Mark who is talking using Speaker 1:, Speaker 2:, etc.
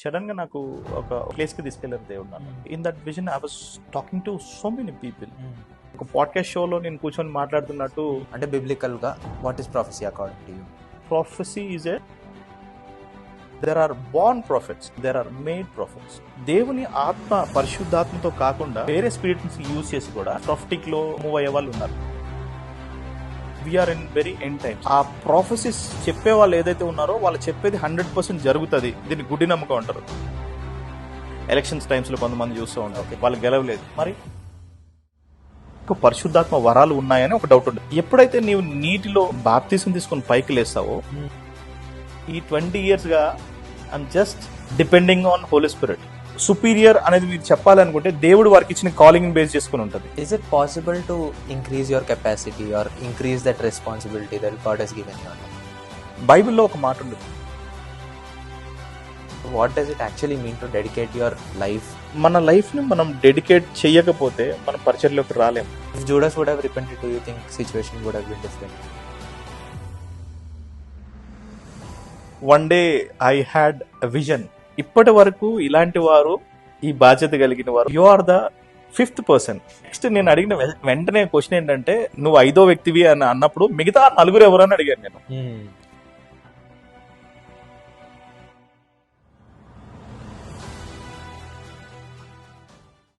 Speaker 1: Sudden గా నాకు ఒక ప్లేస్ కి తీసుకెళ్లారు దేవుడు నన్ను. In that vision I was talking to so many people. ఒక పాడ్కాస్ట్ షోలో నేను కూర్చొని మాట్లాడుతున్నట్టు.
Speaker 2: అంటే బిబ్లికల్ గా what is prophecy according to you?
Speaker 1: Prophecy is there are born prophets, there are made prophets. దేవుని ఆత్మ పరిశుద్ధాత్మతో కాకుండా వేరే స్పిరిట్స్ యూజ్ చేసి కూడా ప్రొఫెటిక్ లో మూవ్ అయ్యే వాళ్ళు ఉన్నారు. We are in very end times. ఆ ప్రొఫెసీస్ చెప్పే వాళ్ళు ఏదైతే ఉన్నారో వాళ్ళు చెప్పేది 100% జరుగుతుంది. దీన్ని గుడ్డి నమ్మకం అంటారు. ఎలక్షన్స్ టైమ్స్ లో కొంతమంది చూస్తూ ఉంటారు, వాళ్ళు గెలవలేదు. మరి పరిశుద్ధాత్మ వరాలు ఉన్నాయని ఒక డౌట్ ఉంటుంది. ఎప్పుడైతే నీవు నీటిలో బాప్తిసం తీసుకుని పైకి లేస్తావో, ఈ 20 years గా I'm just depending on Holy Spirit. Superior అనేది మీరు చెప్పాలనుకుంటే దేవుడు వారికి ఇచ్చిన కాలింగ్ బేస్ చేసుకుని ఉంటుంది.
Speaker 2: Is it possible to increase your capacity or increase that responsibility that God has given you?
Speaker 1: బైబిల్లో ఒక మాట ఉంటుంది.
Speaker 2: What does it actually mean to dedicate your life?
Speaker 1: మన లైఫ్ ని మనం డెడికేట్ చేయకపోతే మనం పరిచర్లోకి రాలేము.
Speaker 2: If Judas would have repented, do you think situation would have been different?
Speaker 1: One day I had a vision. ఇప్పటి వరకు ఇలాంటి వారు, ఈ బాధ్యత కలిగిన వారు, you are the 5th person. Next నేను అడిగిన వెంటనే క్వశ్చన్ ఏంటంటే, నువ్వు 5వ వ్యక్తివి అని అన్నప్పుడు మిగతా 4 ఎవరని అడిగాను నేను.